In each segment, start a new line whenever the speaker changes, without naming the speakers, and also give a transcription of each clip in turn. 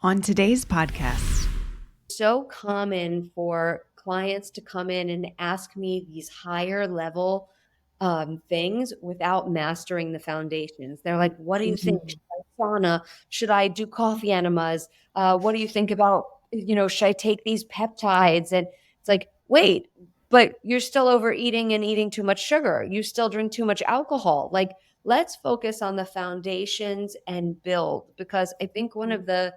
On today's podcast,
So common for clients to come in and ask me these higher level things without mastering the foundations. They're like, what do you think?
Mhm.
Should I sauna? Should I do coffee enemas? What do you think about, should I take these peptides? And it's like, wait, but you're still overeating and eating too much sugar. You still drink too much alcohol. Like, let's focus on the foundations and build, because I think one of the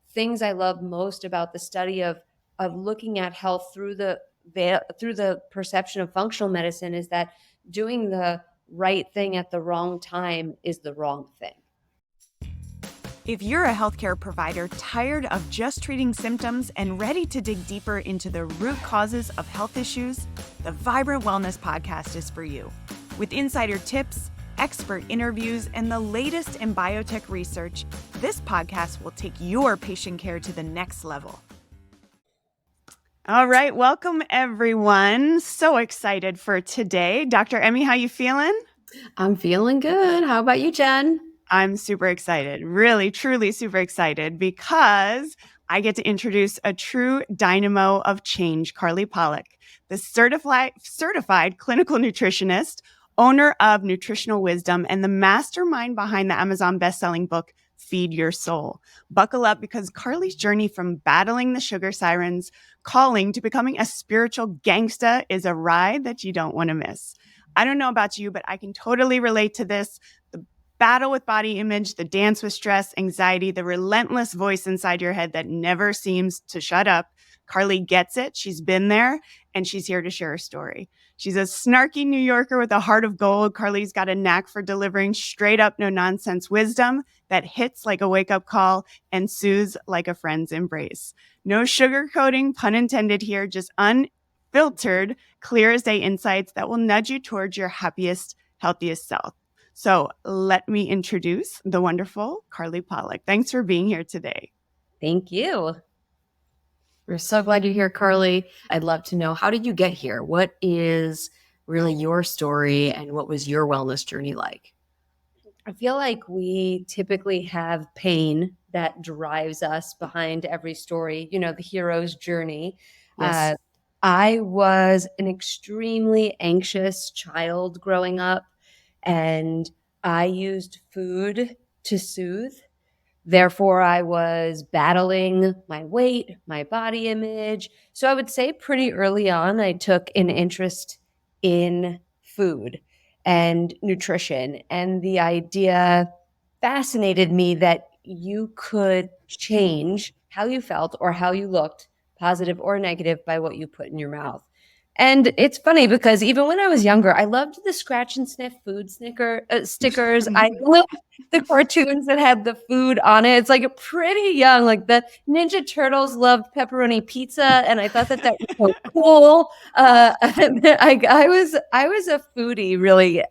things I love most about the study of looking at health through the perception of functional medicine is that doing the right thing at the wrong time is the wrong thing.
if you're a healthcare provider tired of just treating symptoms and ready to dig deeper into the root causes of health issues, the Vibrant Wellness Podcast is for you. With insider tips, expert interviews, and the latest in biotech research, this podcast will take your patient care to the next level. All right, welcome everyone. So excited for today. Dr. Emmy, how you feeling?
I'm feeling good. How about you, Jen?
I'm super excited, really, truly super excited, because I get to introduce a true dynamo of change, Carly Pollack, the certified clinical nutritionist, owner of Nutritional Wisdom, and the mastermind behind the Amazon bestselling book, Feed Your Soul. Buckle up, because Carly's journey from battling the sugar sirens, calling, to becoming a spiritual gangsta is a ride that you don't want to miss. I don't know about you, but I can totally relate to this. The battle with body image, the dance with stress, anxiety, the relentless voice inside your head that never seems to shut up. Carly gets it. She's been there, and she's here to share her story. She's a snarky New Yorker with a heart of gold. Carly's got a knack for delivering straight up, no nonsense wisdom that hits like a wake up call and soothes like a friend's embrace. No sugarcoating, pun intended here, just unfiltered, clear as day insights that will nudge you towards your happiest, healthiest self. So let me introduce the wonderful Carly Pollack. Thanks for being here today.
Thank you.
We're so glad you're here, Carly. I'd love to know, how did you get here? What is really your story, and what was your wellness journey like?
I feel like we typically have pain that drives us behind every story, the hero's journey.
Yes.
I was an extremely anxious child growing up, and I used food to soothe. Therefore, I was battling my weight, my body image. So I would say pretty early on, I took an interest in food and nutrition. And the idea fascinated me that you could change how you felt or how you looked, positive or negative, by what you put in your mouth. And it's funny because even when I was younger, I loved the scratch and sniff food stickers. I loved the cartoons that had the food on it. It's like pretty young. Like the Ninja Turtles loved pepperoni pizza, and I thought that was so cool. I was a foodie, really,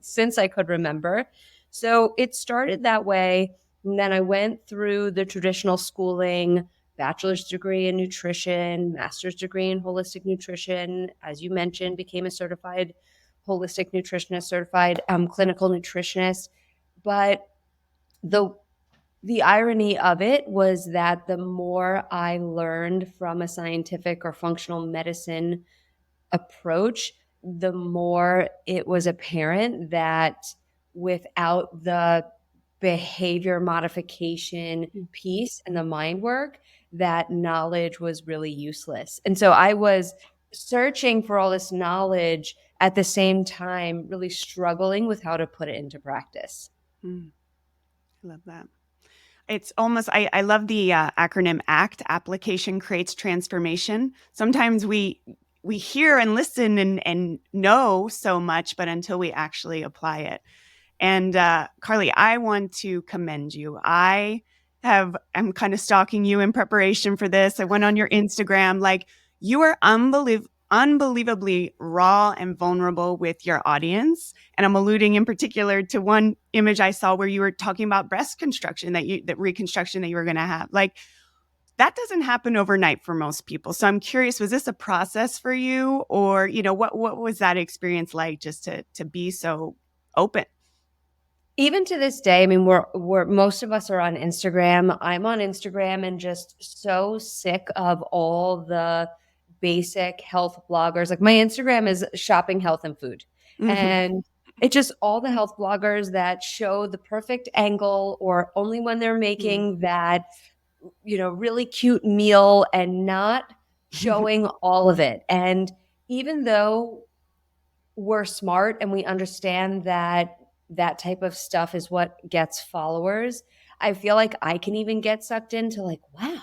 since I could remember. So it started that way, and then I went through the traditional schooling, bachelor's degree in nutrition, master's degree in holistic nutrition. As you mentioned, became a certified holistic nutritionist, certified clinical nutritionist. But the the irony of it was that the more I learned from a scientific or functional medicine approach, the more it was apparent that without the behavior modification piece and the mind work, that knowledge was really useless. And so I was searching for all this knowledge at the same time, really struggling with how to put it into practice.
I love that. It's almost, I love the acronym ACT, application creates transformation. Sometimes we hear and listen and know so much, but until we actually apply it. And Carly, I want to commend you. I'm kind of stalking you in preparation for this. I went on your Instagram. Like, you are unbelievably raw and vulnerable with your audience. And I'm alluding in particular to one image I saw where you were talking about breast construction, that reconstruction that you were going to have. Like, that doesn't happen overnight for most people. So I'm curious, was this a process for you, or what was that experience like, just to be so open?
Even to this day, I mean, we're most of us are on Instagram. I'm on Instagram and just so sick of all the basic health bloggers. Like my Instagram is shopping, health, and food.
Mhm.
And it's just all the health bloggers that show the perfect angle or only when they're
Mm.
making that, really cute meal and not showing all of it. And even though we're smart and we understand that that type of stuff is what gets followers, I feel like I can even get sucked into like, wow,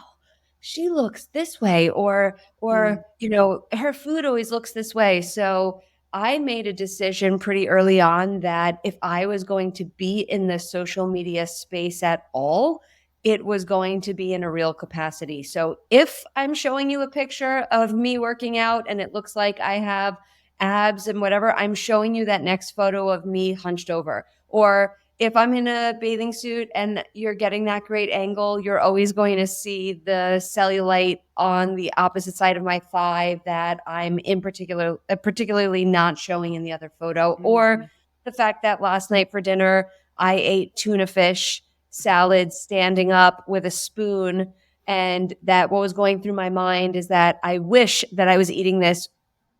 she looks this way
Mm.
her food always looks this way. So I made a decision pretty early on that if I was going to be in the social media space at all, it was going to be in a real capacity. So if I'm showing you a picture of me working out and it looks like I have abs and whatever, I'm showing you that next photo of me hunched over. Or if I'm in a bathing suit and you're getting that great angle, you're always going to see the cellulite on the opposite side of my thigh that I'm particularly not showing in the other photo. Or
Mhm.
the fact that last night for dinner, I ate tuna fish salad standing up with a spoon. And that what was going through my mind is that I wish that I was eating this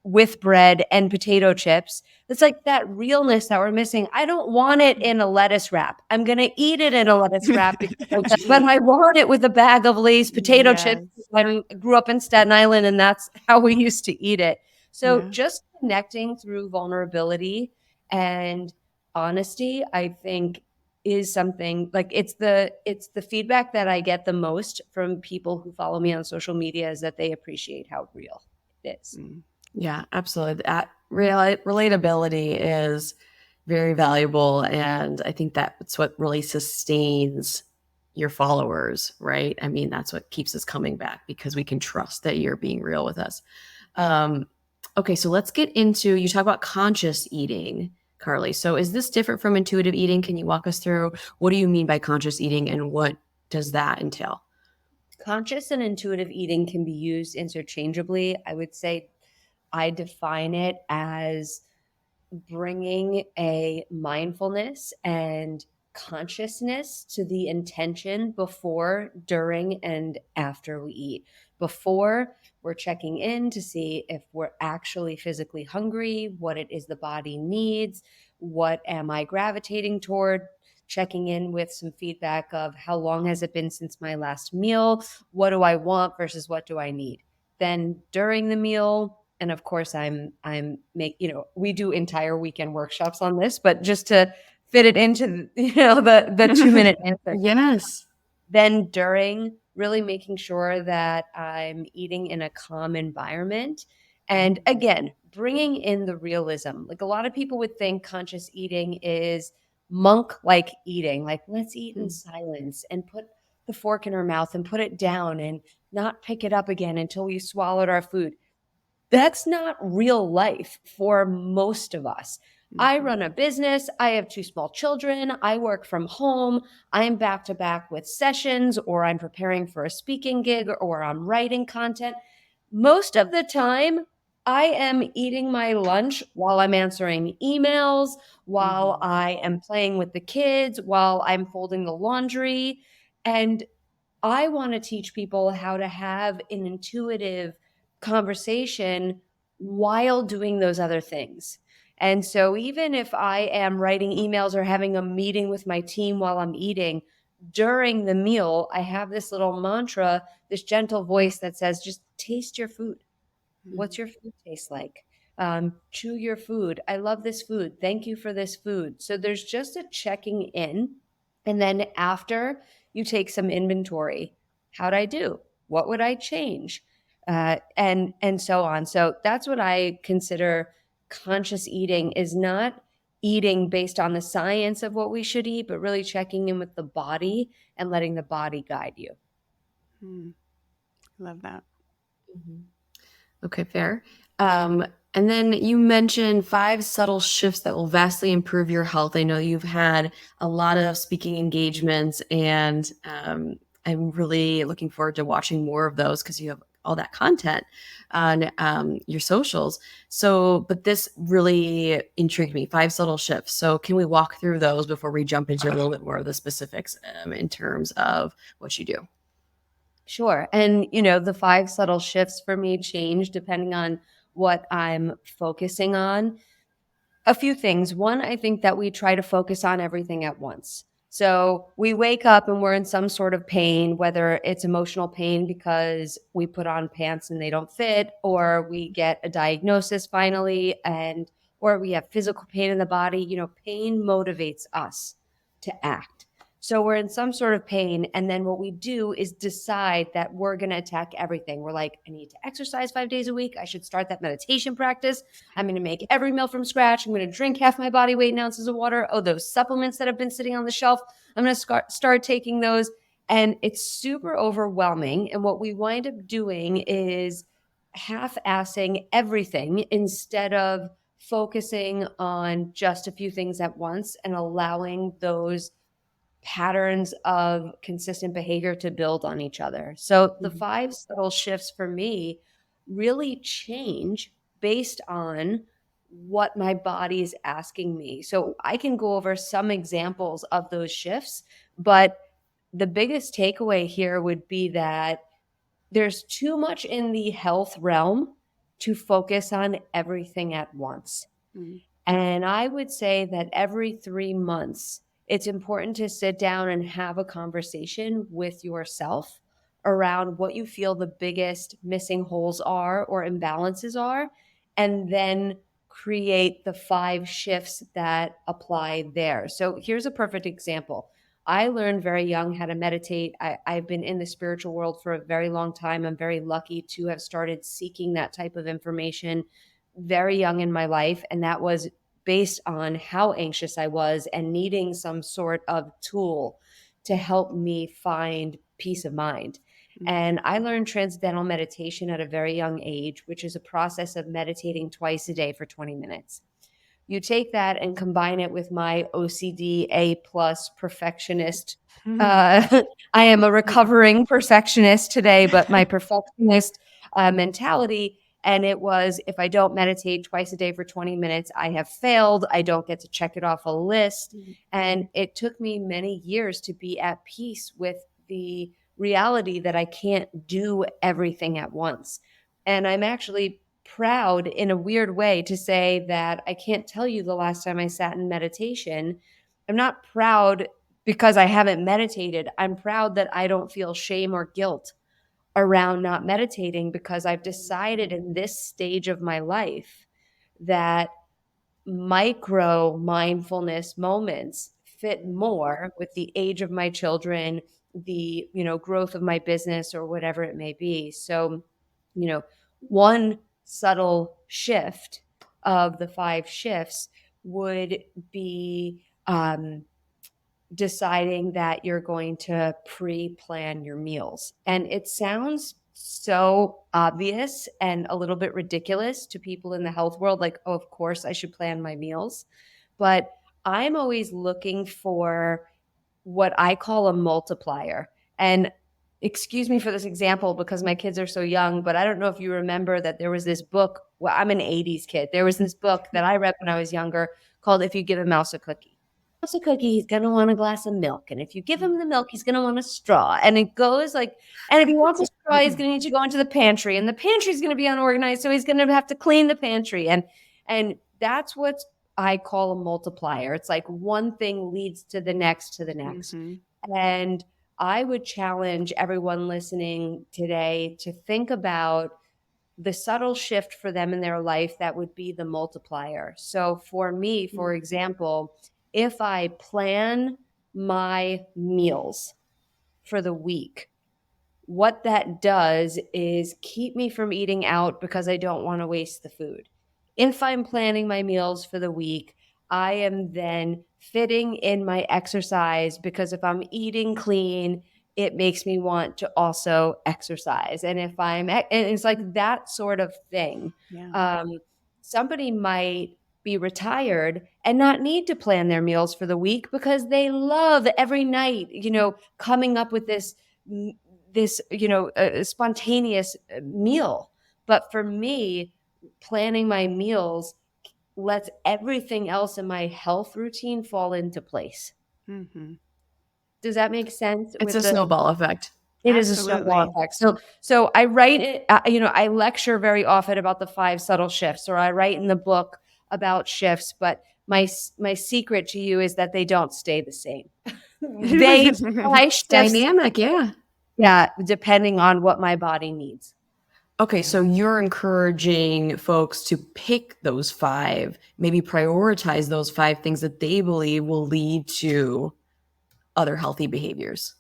with bread and potato chips. It's like that realness that we're missing. I don't want it in a lettuce wrap. I'm going to eat it in a lettuce wrap, but I want it with a bag of Lay's potato chips.
Yes.
I grew up in Staten Island and that's how we used to eat it. So
Yeah.
just connecting through vulnerability and honesty, I think is something like it's the feedback that I get the most from people who follow me on social media is that they appreciate how real it is.
Mm.
Yeah, absolutely. That relatability is very valuable. And I think that's what really sustains your followers, right? I mean, that's what keeps us coming back because we can trust that you're being real with us. Um, okay, so let's get into you talk about conscious eating, Carly. So is this different from intuitive eating? Can you walk us through what do you mean by conscious eating and what does that entail?
Conscious and intuitive eating can be used interchangeably. I would say I define it as bringing a mindfulness and consciousness to the intention before, during, and after we eat. Before, we're checking in to see if we're actually physically hungry, what it is the body needs, what am I gravitating toward, checking in with some feedback of how long has it been since my last meal, what do I want versus what do I need. Then during the meal, and of course we do entire weekend workshops on this, but just to fit it into the 2-minute answer.
Yes.
Then during, really making sure that I'm eating in a calm environment. And again, bringing in the realism. Like a lot of people would think conscious eating is monk like eating, like let's eat in silence and put the fork in our mouth and put it down and not pick it up again until we swallowed our food. That's not real life for most of us. I
Mhm.
run a business. I have 2 small children. I work from home. I'm back to back with sessions, or I'm preparing for a speaking gig, or I'm writing content. Most of the time, I am eating my lunch while I'm answering emails, while
Mhm.
I am playing with the kids, while I'm folding the laundry. And I want to teach people how to have an intuitive conversation while doing those other things. And so, even if I am writing emails or having a meeting with my team while I'm eating, during the meal, I have this little mantra, this gentle voice that says, just taste your food. What's
Mhm.
your food taste like? Chew your food. I love this food. Thank you for this food. So there's just a checking in. And then after you take some inventory, how'd I do? What would I change? And so on. So that's what I consider conscious eating is not eating based on the science of what we should eat, but really checking in with the body and letting the body guide you.
Mm. Love that.
Mhm. Okay, fair. And then you mentioned 5 subtle shifts that will vastly improve your health. I know you've had a lot of speaking engagements, and I'm really looking forward to watching more of those because you have all that content on your socials. So, but this really intrigued me. 5 subtle shifts. So, can we walk through those before we jump into a little bit more of the specifics in terms of what you do?
Sure. And, you know, the 5 subtle shifts for me change depending on what I'm focusing on. A few things. One, I think that we try to focus on everything at once. So we wake up and we're in some sort of pain, whether it's emotional pain because we put on pants and they don't fit, or we get a diagnosis finally, and or we have physical pain in the body. You know, pain motivates us to act. So we're in some sort of pain, and then what we do is decide that we're going to attack everything. We're like, I need to exercise 5 days a week. I should start that meditation practice. I'm going to make every meal from scratch. I'm going to drink half my body weight in ounces of water. Oh, those supplements that have been sitting on the shelf, I'm going to start taking those. And it's super overwhelming. And what we wind up doing is half-assing everything instead of focusing on just a few things at once and allowing those patterns of consistent behavior to build on each other. So the 5 subtle shifts for me really change based on what my body is asking me. So I can go over some examples of those shifts, but the biggest takeaway here would be that there's too much in the health realm to focus on everything at once.
Mm.
And I would say that every 3 months, it's important to sit down and have a conversation with yourself around what you feel the biggest missing holes are or imbalances are, and then create the 5 shifts that apply there. So here's a perfect example. I learned very young how to meditate. I've been in the spiritual world for a very long time. I'm very lucky to have started seeking that type of information very young in my life. And that was based on how anxious I was and needing some sort of tool to help me find peace of mind. And I learned transcendental meditation at a very young age, which is a process of meditating twice a day for 20 minutes. You take that and combine it with my OCD A plus perfectionist. I am a recovering perfectionist today, but my perfectionist mentality. And it was, if I don't meditate twice a day for 20 minutes, I have failed. I don't get to check it off a list. And it took me many years to be at peace with the reality that I can't do everything at once. And I'm actually proud in a weird way to say that I can't tell you the last time I sat in meditation. I'm not proud because I haven't meditated. I'm proud that I don't feel shame or guilt around not meditating because I've decided in this stage of my life that micro mindfulness moments fit more with the age of my children, the, you know, growth of my business or whatever it may be. So, you know, one subtle shift of the 5 shifts would be deciding that you're going to pre-plan your meals. And it sounds so obvious and a little bit ridiculous to people in the health world, like, oh, of course I should plan my meals. But I'm always looking for what I call a multiplier. And excuse me for this example because my kids are so young, but I don't know if you remember that there was this book. Well, I'm an 80s kid. There was this book that I read when I was younger called If You Give a Mouse a Cookie. A cookie, he's going to want a glass of milk. And if you give him the milk, he's going to want a straw. And it goes like, and if he wants a straw, he's going to need to go into the pantry. And the pantry is going to be unorganized. So he's going to have to clean the pantry. And that's what I call a multiplier. It's like one thing leads to the next, to the next. And I would challenge everyone listening today to think about the subtle shift for them in their life that would be the multiplier. So for me, for example, if I plan my meals for the week, what that does is keep me from eating out because I don't want to waste the food. If I'm planning my meals for the week, I am then fitting in my exercise because if I'm eating clean, it makes me want to also exercise. And if and it's like that sort of thing.
Yeah.
Somebody might be retired and not need to plan their meals for the week because they love every night, you know, coming up with this this, a spontaneous meal. But for me, planning my meals lets everything else in my health routine fall into place.
Mm-hmm.
Does that make sense?
It's a snowball effect.
It is a snowball
Absolutely.
effect. So I write it, I lecture very often about the 5 subtle shifts, or I write in the book about shifts, but my secret to you is that they don't stay the same. My shifts,
Dynamic, yeah.
yeah, depending on what my body needs.
Okay, so you're encouraging folks to pick those 5, maybe prioritize those 5 things that they believe will lead to other healthy behaviors.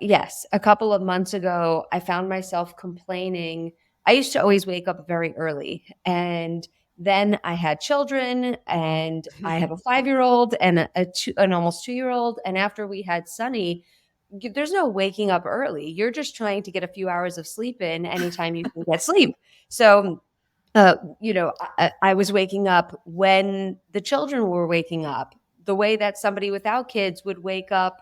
Yes, a couple of months ago, I found myself complaining. I used to always wake up very early, and then I had children, and I have a 5-year-old and an almost 2-year-old. And after we had Sunny, there's no waking up early. You're just trying to get a few hours of sleep in anytime you can get sleep. So, I was waking up when the children were waking up, the way that somebody without kids would wake up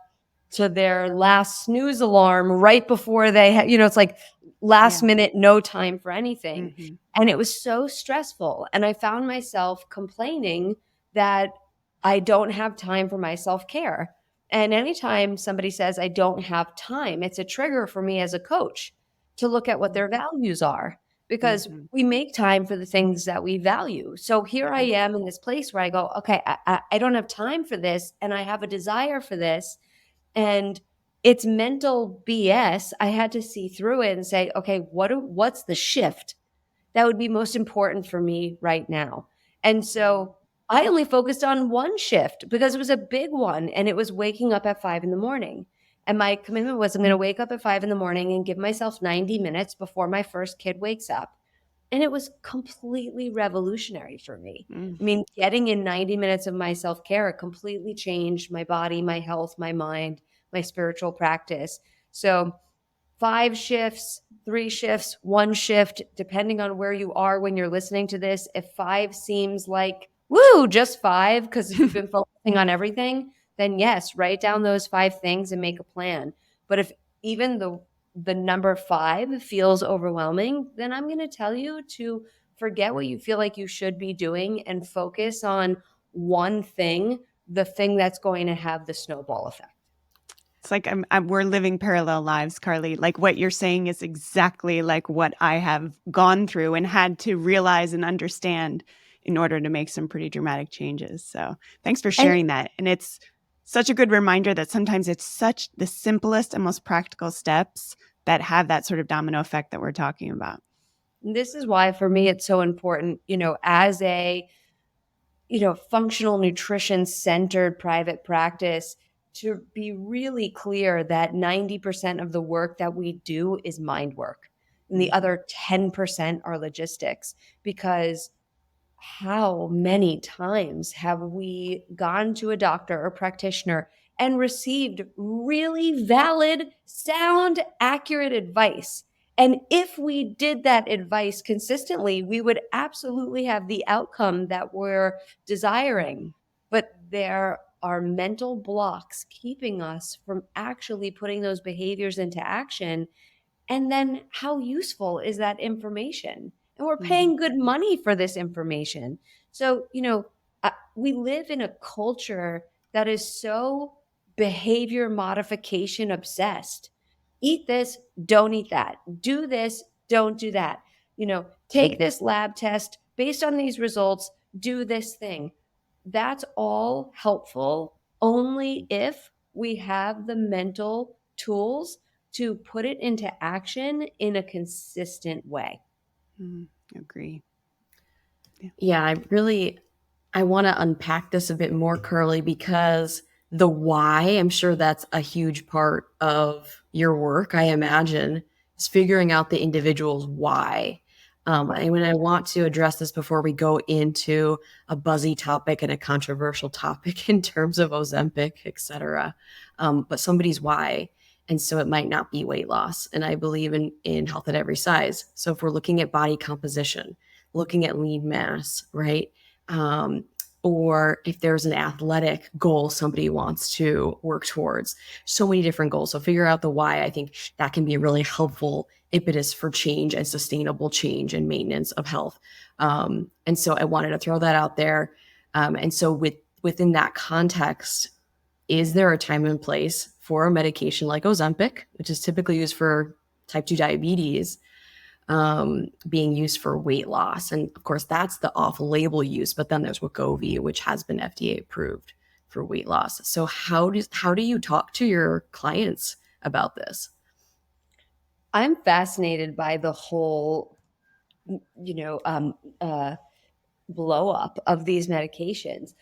to their last snooze alarm right before they it's like last minute, no time for anything.
Mm-hmm.
And it was so stressful. And I found myself complaining that I don't have time for my self-care. And anytime somebody says I don't have time, it's a trigger for me as a coach to look at what their values are, because we make time for the things that we value. So here I am in this place where I go, okay, I don't have time for this, and I have a desire for this. And it's mental BS. I had to see through it and say, okay, what's the shift that would be most important for me right now? And so I only focused on one shift because it was a big one, and it was waking up at 5 a.m. And my commitment was I'm going to wake up at 5 a.m. and give myself 90 minutes before my first kid wakes up. And it was completely revolutionary for me. I mean, getting in 90 minutes of my self-care completely changed my body, my health, my mind, my spiritual practice. So 5 shifts, 3 shifts, 1 shift, depending on where you are when you're listening to this. If 5 seems like, woo, just 5, because you've been focusing on everything, then yes, write down those 5 things and make a plan. But if even the number 5 feels overwhelming, then I'm going to tell you to forget what you feel like you should be doing and focus on one thing, the thing that's going to have the snowball effect.
It's like we're living parallel lives, Carly. Like what you're saying is exactly like what I have gone through and had to realize and understand in order to make some pretty dramatic changes. So thanks for sharing that. And it's such a good reminder that sometimes it's such the simplest and most practical steps that have that sort of domino effect that we're talking about.
This is why for me it's so important, as a functional nutrition centered private practice, to be really clear that 90% of the work that we do is mind work and the other 10% are logistics. Because how many times have we gone to a doctor or practitioner and received really valid, sound, accurate advice? And if we did that advice consistently, we would absolutely have the outcome that we're desiring. But there are mental blocks keeping us from actually putting those behaviors into action. And then how useful is that information? And we're paying good money for this information. So, we live in a culture that is so behavior modification obsessed. Eat this, don't eat that. Do this, don't do that. Take this lab test based on these results, do this thing. That's all helpful only if we have the mental tools to put it into action in a consistent way.
Agree.
Yeah, I want to unpack this a bit more, Carly, because the why, I'm sure that's a huge part of your work, I imagine, is figuring out the individual's why. And when I want to address this before we go into a buzzy topic and a controversial topic in terms of Ozempic, et cetera, but somebody's why. And so it might not be weight loss. And I believe in health at every size. So if we're looking at body composition, looking at lean mass, right? or if there's an athletic goal somebody wants to work towards. So many different goals. So figure out the why. I think that can be a really helpful impetus for change and sustainable change and maintenance of health. And so I wanted to throw that out there. And so within that context, is there a time and place for a medication like Ozempic, which is typically used for type 2 diabetes, being used for weight loss? And of course, that's the off-label use, but then there's Wegovy, which has been FDA approved for weight loss. So how do you talk to your clients about this?
I'm fascinated by the whole, blow up of these medications.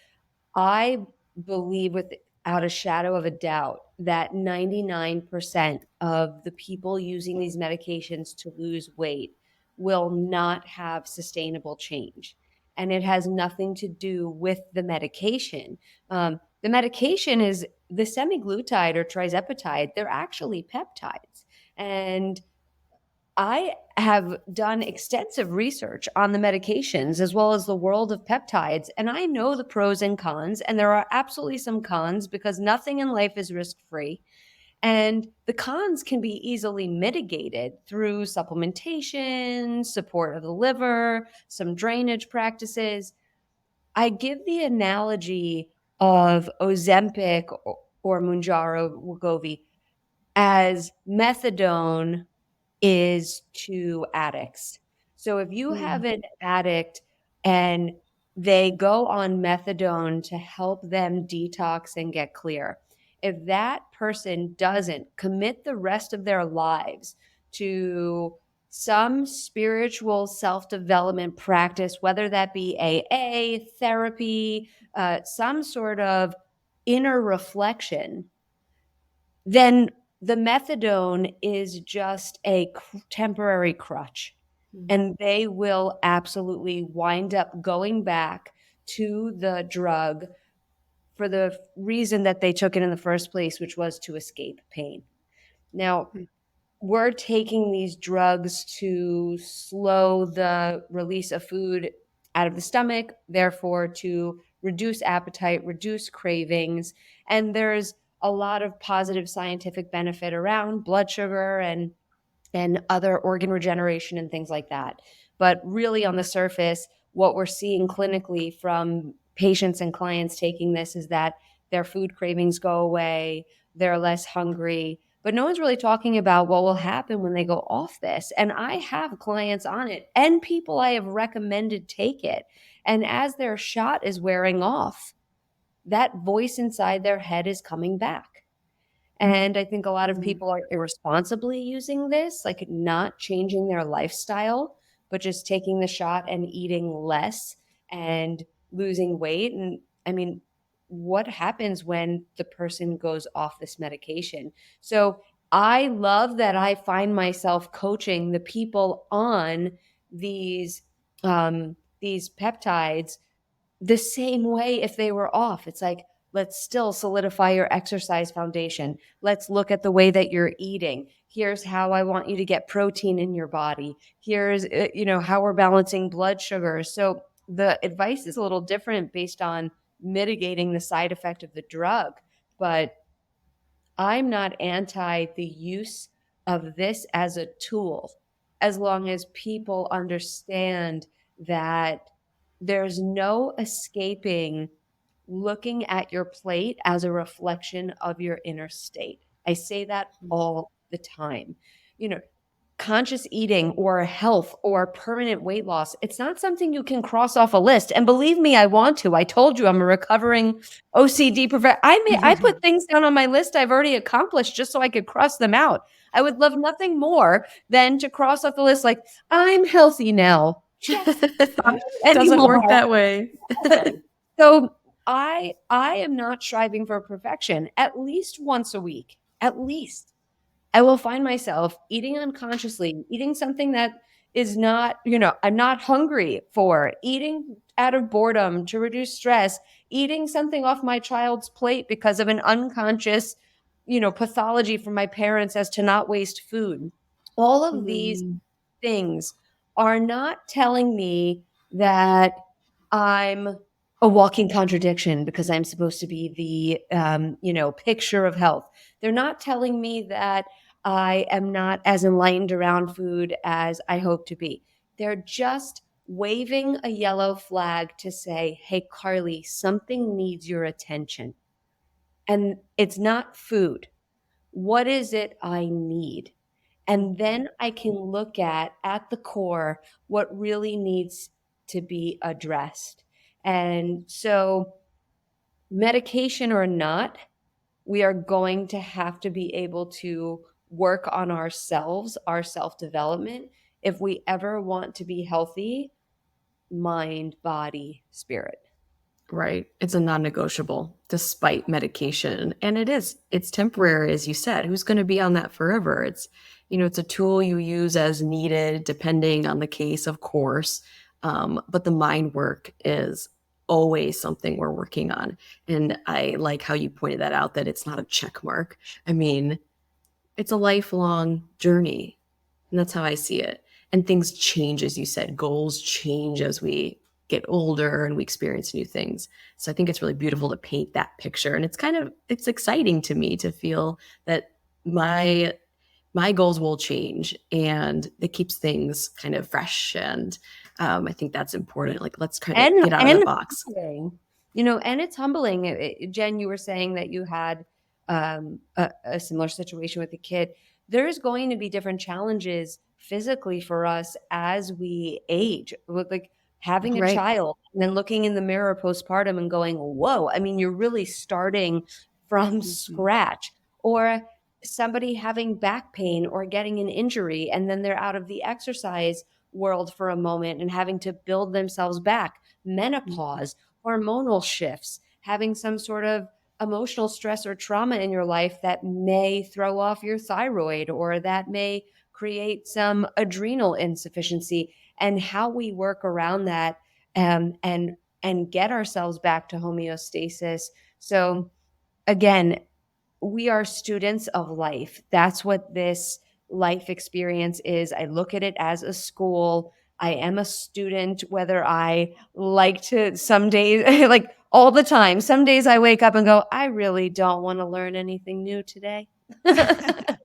I believe without a shadow of a doubt that 99% of the people using these medications to lose weight will not have sustainable change. And it has nothing to do with the medication. The medication is the semaglutide or tirzepatide. They're actually peptides. And I have done extensive research on the medications as well as the world of peptides, and I know the pros and cons, and there are absolutely some cons because nothing in life is risk-free. And the cons can be easily mitigated through supplementation, support of the liver, some drainage practices. I give the analogy of Ozempic or Mounjaro Wegovy as methadone is to addicts. So if you have an addict and they go on methadone to help them detox and get clear, if that person doesn't commit the rest of their lives to some spiritual self-development practice, whether that be AA, therapy, some sort of inner reflection, then the methadone is just a temporary crutch. And they will absolutely wind up going back to the drug for the reason that they took it in the first place, which was to escape pain. Now, we're taking these drugs to slow the release of food out of the stomach, therefore to reduce appetite, reduce cravings. And there's a lot of positive scientific benefit around blood sugar and other organ regeneration and things like that. But really on the surface, what we're seeing clinically from patients and clients taking this is that their food cravings go away, they're less hungry, but no one's really talking about what will happen when they go off this. And I have clients on it and people I have recommended take it. And as their shot is wearing off, that voice inside their head is coming back. And I think a lot of people are irresponsibly using this, like not changing their lifestyle, but just taking the shot and eating less and losing weight. And I mean, what happens when the person goes off this medication? So I love that I find myself coaching the people on these peptides the same way if they were off. It's like, let's still solidify your exercise foundation. Let's look at the way that you're eating. Here's how I want you to get protein in your body. Here's, how we're balancing blood sugar. So the advice is a little different based on mitigating the side effect of the drug, but I'm not anti the use of this as a tool, as long as people understand that there's no escaping looking at your plate as a reflection of your inner state. I say that all the time. Conscious eating or health or permanent weight loss, it's not something you can cross off a list. And believe me, I want to. I told you I'm a recovering OCD professional. I put things down on my list I've already accomplished just so I could cross them out. I would love nothing more than to cross off the list like, I'm healthy now.
Doesn't work that way.
So I am not striving for perfection. At least once a week, at least, I will find myself eating unconsciously, eating something that is not, I'm not hungry for, eating out of boredom to reduce stress, eating something off my child's plate because of an unconscious, pathology from my parents as to not waste food. All of these things are not telling me that I'm a walking contradiction because I'm supposed to be the picture of health. They're not telling me that I am not as enlightened around food as I hope to be. They're just waving a yellow flag to say, hey, Carly, something needs your attention. And it's not food. What is it I need? And then I can look at the core what really needs to be addressed. And so, medication or not, we are going to have to be able to work on ourselves, our self development, if we ever want to be healthy, mind, body, spirit.
Right. It's a non-negotiable despite medication. And it's temporary, as you said. Who's going to be on that forever? It's a tool you use as needed, depending on the case, of course. But the mind work is always something we're working on. And I like how you pointed that out, that it's not a check mark. I mean, it's a lifelong journey. And that's how I see it. And things change, as you said. Goals change as we get older and we experience new things. So I think it's really beautiful to paint that picture. And it's exciting to me to feel that my goals will change, and it keeps things kind of fresh. And I think that's important. Like, let's kind of get out of the box.
Humbling. And it's humbling. Jen, you were saying that you had a similar situation with a kid. There's going to be different challenges physically for us as we age, with like having a
Right.
child and then looking in the mirror postpartum and going, whoa, I mean, you're really starting from scratch. Or somebody having back pain or getting an injury, and then they're out of the exercise world for a moment and having to build themselves back. Menopause, hormonal shifts, having some sort of emotional stress or trauma in your life that may throw off your thyroid, or that may create some adrenal insufficiency, and how we work around that, and get ourselves back to homeostasis. So again, we are students of life. That's what this life experience is. I look at it as a school. I am a student, whether I like to some days, like all the time. Some days I wake up and go, I really don't want to learn anything new today. Can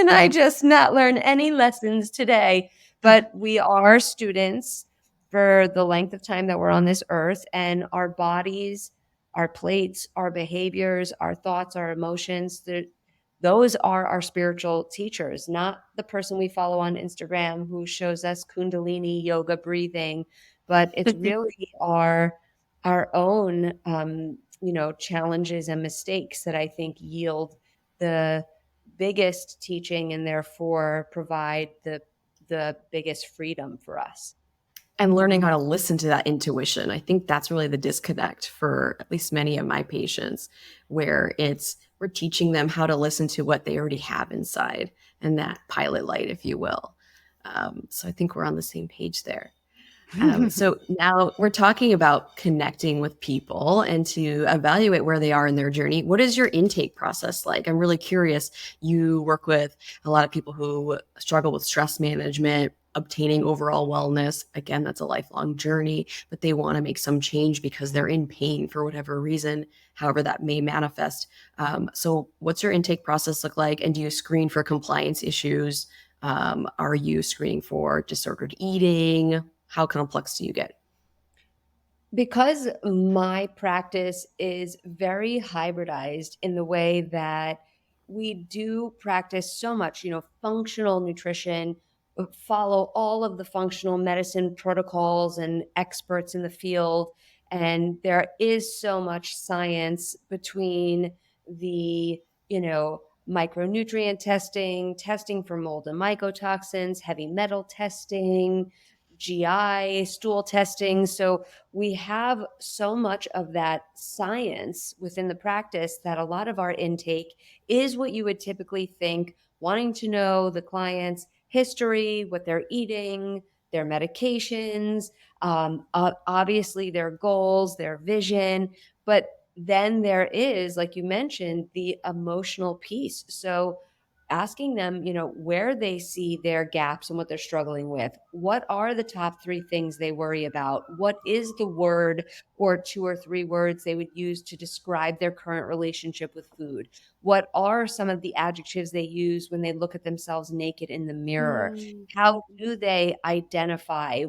I just not learn any lessons today? But we are students for the length of time that we're on this earth, and our bodies, our plates, our behaviors, our thoughts, our emotions, those are our spiritual teachers, not the person we follow on Instagram who shows us Kundalini yoga breathing, but it's really our own challenges and mistakes that I think yield the biggest teaching, and therefore provide the biggest freedom for us.
And learning how to listen to that intuition. I think that's really the disconnect for at least many of my patients, where we're teaching them how to listen to what they already have inside, and that pilot light, if you will. So I think we're on the same page there. So now we're talking about connecting with people and to evaluate where they are in their journey. What is your intake process like? I'm really curious. You work with a lot of people who struggle with stress management, obtaining overall wellness. Again, that's a lifelong journey, but they want to make some change because they're in pain for whatever reason, however that may manifest. So what's your intake process look like? And do you screen for compliance issues? Are you screening for disordered eating? How complex do you get?
Because my practice is very hybridized in the way that we do practice so much, functional nutrition, follow all of the functional medicine protocols and experts in the field. And there is so much science between the, micronutrient testing, testing for mold and mycotoxins, heavy metal testing, GI, stool testing. So we have so much of that science within the practice that a lot of our intake is what you would typically think, wanting to know the client's history, what they're eating, their medications, obviously their goals, their vision. But then there is, like you mentioned, the emotional piece. So asking them, where they see their gaps and what they're struggling with. What are the top 3 things they worry about? What is the word or 2 or 3 words they would use to describe their current relationship with food? What are some of the adjectives they use when they look at themselves naked in the mirror? How do they identify?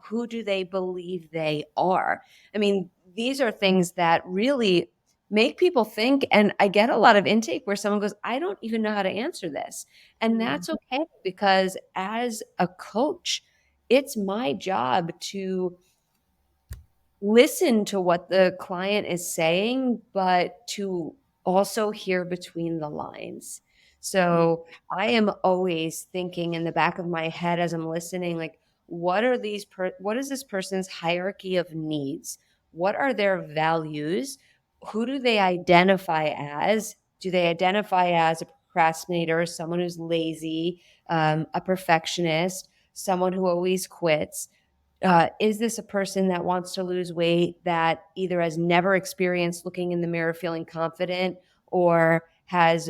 Who do they believe they are? I mean, these are things that really make people think. And I get a lot of intake where someone goes, I don't even know how to answer this. And that's okay, because as a coach, it's my job to listen to what the client is saying, but to also hear between the lines. So I am always thinking in the back of my head as I'm listening, like, what is this person's hierarchy of needs? What are their values? Who do they identify as? Do they identify as a procrastinator, someone who's lazy, a perfectionist, someone who always quits? Is this a person that wants to lose weight that either has never experienced looking in the mirror feeling confident, or has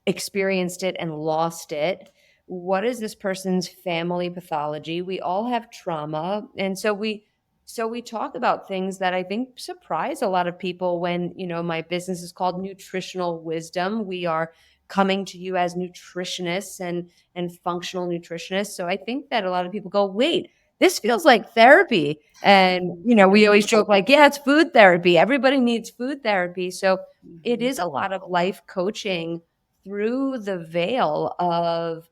experienced it and lost it? What is this person's family pathology? We all have trauma. And so we talk about things that I think surprise a lot of people when, my business is called Nutritional Wisdom. We are coming to you as nutritionists and functional nutritionists. So I think that a lot of people go, wait, this feels like therapy. And, we always joke like, yeah, it's food therapy. Everybody needs food therapy. So it is a lot of life coaching through the veil of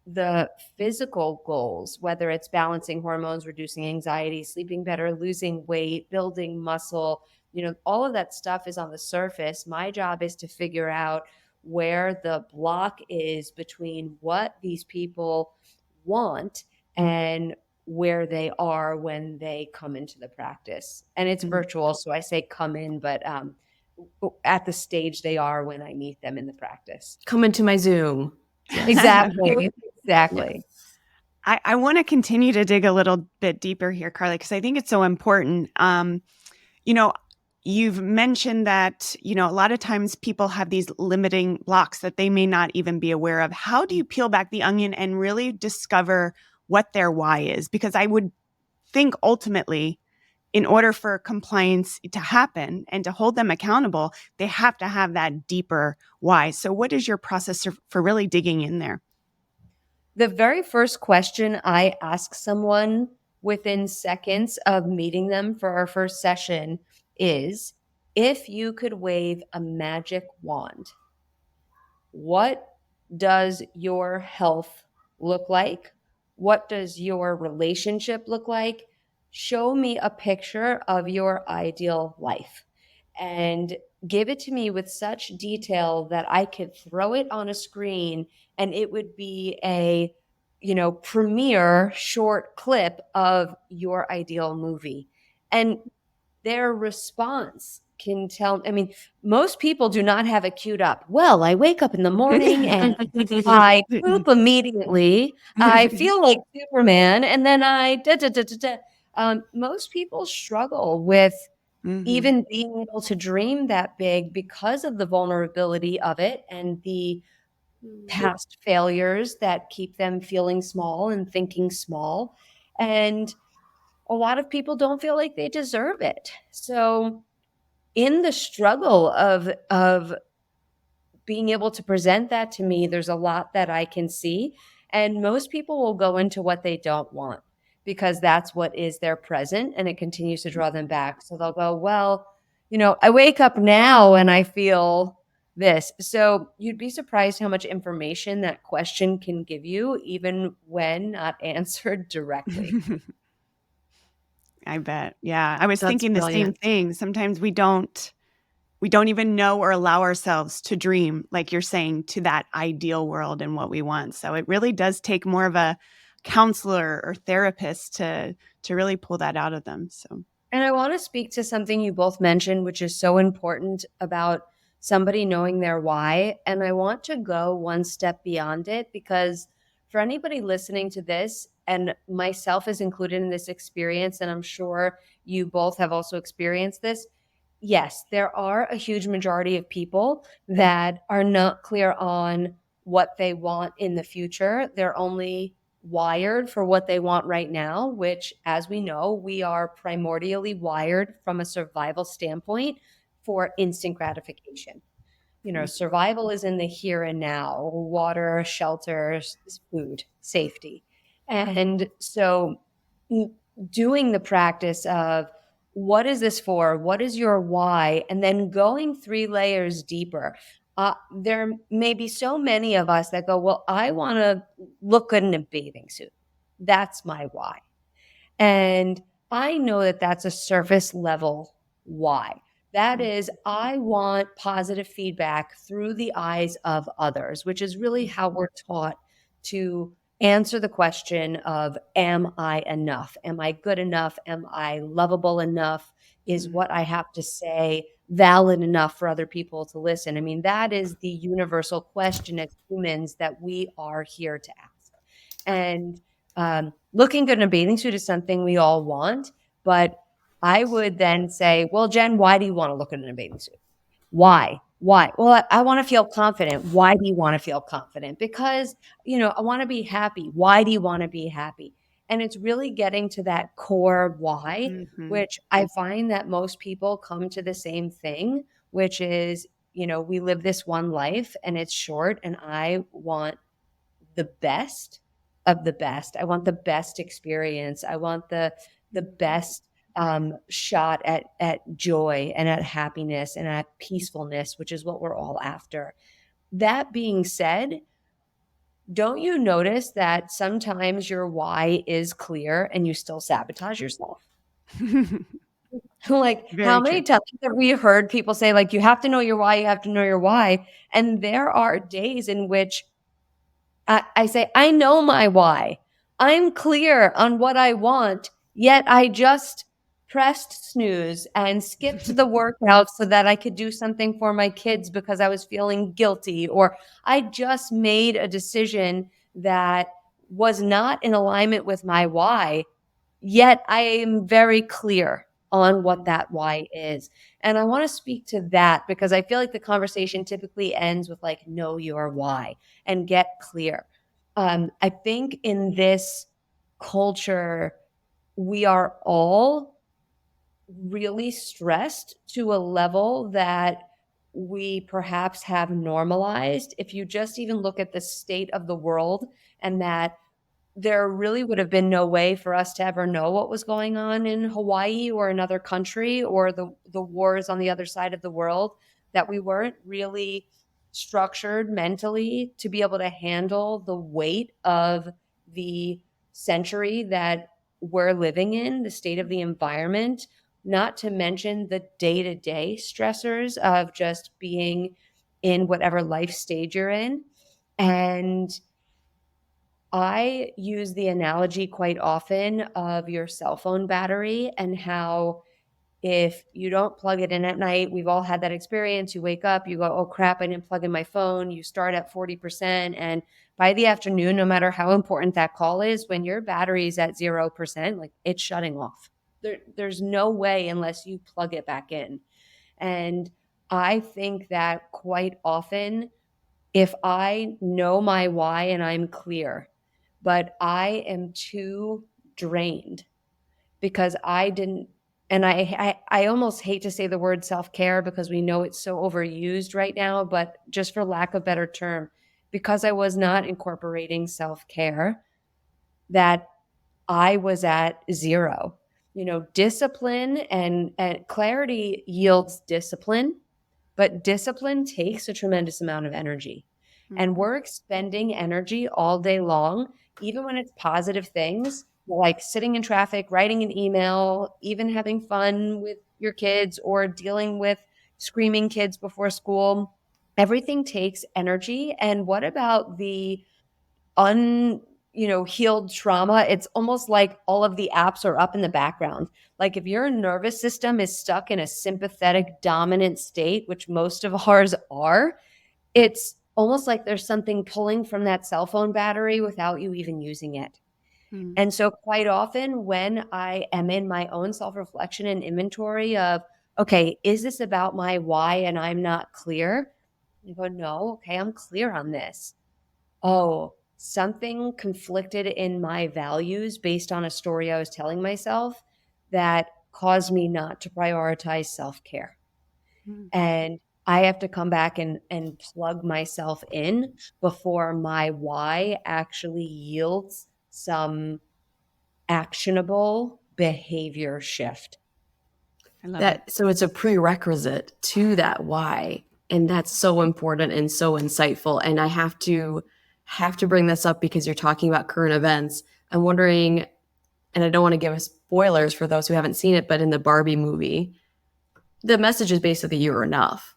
the physical goals, whether it's balancing hormones, reducing anxiety, sleeping better, losing weight, building muscle, all of that stuff is on the surface. My job is to figure out where the block is between what these people want and where they are when they come into the practice. And it's virtual, so I say come in, but at the stage they are when I meet them in the practice.
Come into my Zoom.
Exactly. Exactly.
I want to continue to dig a little bit deeper here, Carly, because I think it's so important. You've mentioned that, a lot of times people have these limiting blocks that they may not even be aware of. How do you peel back the onion and really discover what their why is? Because I would think ultimately, in order for compliance to happen and to hold them accountable, they have to have that deeper why. So what is your process for really digging in there?
The very first question I ask someone within seconds of meeting them for our first session is, if you could wave a magic wand, what does your health look like? What does your relationship look like? Show me a picture of your ideal life and give it to me with such detail that I could throw it on a screen and it would be a, premiere short clip of your ideal movie. And their response can tell, most people do not have it queued up. Well, I wake up in the morning and I poop immediately. I feel like Superman, and then I da da da da da. Most people struggle with even being able to dream that big because of the vulnerability of it and the past failures that keep them feeling small and thinking small. And a lot of people don't feel like they deserve it. So in the struggle of being able to present that to me, there's a lot that I can see. And most people will go into what they don't want because that's what is their present and it continues to draw them back. So they'll go, well, I wake up now and I feel this. So you'd be surprised how much information that question can give you, even when not answered directly.
I bet. Yeah. I was
That's
thinking the same
brilliant.
thing. Sometimes we don't even know or allow ourselves to dream, like you're saying, to that ideal world and what we want. So it really does take more of a counselor or therapist to really pull that out of them. So
And I want to speak to something you both mentioned, which is so important about somebody knowing their why. And I want to go one step beyond it because for anybody listening to this, and myself is included in this experience, and I'm sure you both have also experienced this, yes, there are a huge majority of people that are not clear on what they want in the future. They're only wired for what they want right now, which, as we know, we are primordially wired from a survival standpoint for instant gratification. Survival is in the here and now: water, shelter, food, safety. And so doing the practice of what is this for? What is your why? And then going 3 layers deeper. There may be so many of us that go, well, I want to look good in a bathing suit. That's my why. And I know that that's a surface level why. That is, I want positive feedback through the eyes of others, which is really how we're taught to answer the question of, am I enough? Am I good enough? Am I lovable enough? Is what I have to say valid enough for other people to listen? I mean, that is the universal question as humans that we are here to ask. And looking good in a bathing suit is something we all want, but I would then say, well, Jen, why do you want to look good in a bathing suit? Why? Why? Well, I want to feel confident. Why do you want to feel confident? Because, I want to be happy. Why do you want to be happy? And it's really getting to that core why, which I find that most people come to the same thing, which is, we live this one life and it's short, and I want the best of the best. I want the best experience. I want the best shot at joy and at happiness and at peacefulness, which is what we're all after. That being said, don't you notice that sometimes your why is clear and you still sabotage yourself? Like, how many times have we heard people say, like, you have to know your why, you have to know your why. And there are days in which I say, I know my why. I'm clear on what I want, yet I just pressed snooze and skipped the workout so that I could do something for my kids because I was feeling guilty, or I just made a decision that was not in alignment with my why, yet I am very clear on what that why is. And I want to speak to that because I feel like the conversation typically ends with, like, know your why and get clear. I think in this culture, we are all really stressed to a level that we perhaps have normalized. If you just even look at the state of the world, and that there really would have been no way for us to ever know what was going on in Hawaii or another country, or the wars on the other side of the world, that we weren't really structured mentally to be able to handle the weight of the century that we're living in, the state of the environment, not to mention the day-to-day stressors of just being in whatever life stage you're in. And I use the analogy quite often of your cell phone battery, and how if you don't plug it in at night, we've all had that experience. You wake up, you go, oh crap, I didn't plug in my phone. You start at 40%. And by the afternoon, no matter how important that call is, when your battery is at 0%, like, it's shutting off. There's no way unless you plug it back in. And I think that quite often, if I know my why and I'm clear, but I am too drained because I didn't, and I almost hate to say the word self-care because we know it's so overused right now, but just for lack of better term, because I was not incorporating self-care, that I was at zero. Discipline and clarity yields discipline, but discipline takes a tremendous amount of energy. And we're expending energy all day long, even when it's positive things like sitting in traffic, writing an email, even having fun with your kids, or dealing with screaming kids before school. Everything takes energy. And what about the healed trauma? It's almost like all of the apps are up in the background. Like, if your nervous system is stuck in a sympathetic dominant state, which most of ours are, it's almost like there's something pulling from that cell phone battery without you even using it. And so quite often when I am in my own self-reflection and inventory of okay, is this about my why and I'm not clear? I go, no, okay, I'm clear on this. Oh, something conflicted in my values based on a story I was telling myself that caused me not to prioritize self-care.
Mm.
And I have to come back and plug myself in before my why actually yields some actionable behavior shift.
I love it.
That so it's a prerequisite to that why, and that's so important and so insightful. And I have to bring this up because you're talking about current events. I'm wondering, and I don't want to give spoilers for those who haven't seen it, but in the Barbie movie, the message is basically you're enough.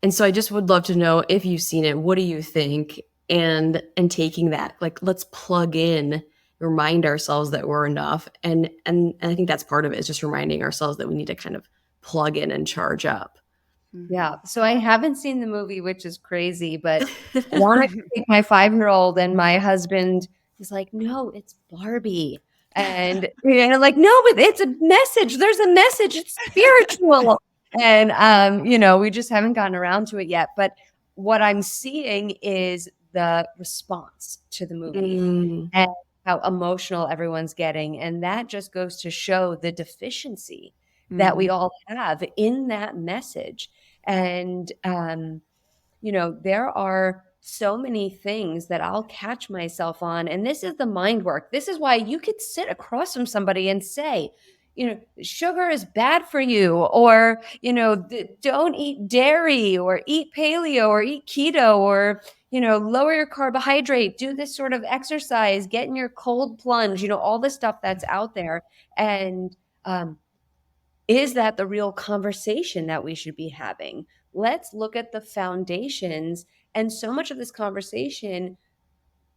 And so I just would love to know if you've seen it, what do you think? And taking that, like, let's plug in, remind ourselves that we're enough. And I think that's part of it, is just reminding ourselves that we need to kind of plug in and charge up.
Yeah. So I haven't seen the movie, which is crazy, but I want to take my 5-year-old, and my husband is like, no, it's Barbie. And like, no, but it's a message. There's a message. It's spiritual. And we just haven't gotten around to it yet. But what I'm seeing is the response to the movie and how emotional everyone's getting. And that just goes to show the deficiency that we all have in that message. And, there are so many things that I'll catch myself on. And this is the mind work. This is why you could sit across from somebody and say, sugar is bad for you, or, don't eat dairy, or eat paleo, or eat keto, or, lower your carbohydrate, do this sort of exercise, get in your cold plunge, all the stuff that's out there. And, is that the real conversation that we should be having? Let's look at the foundations. And so much of this conversation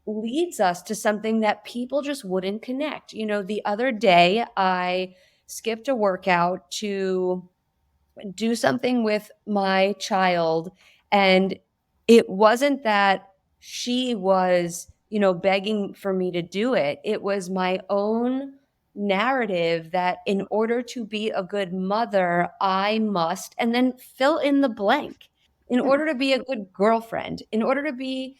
leads us to something that people just wouldn't connect. The other day I skipped a workout to do something with my child, and it wasn't that she was begging for me to do it. It was my own narrative that in order to be a good mother, I must, and then fill in the blank, in order to be a good girlfriend, in order to be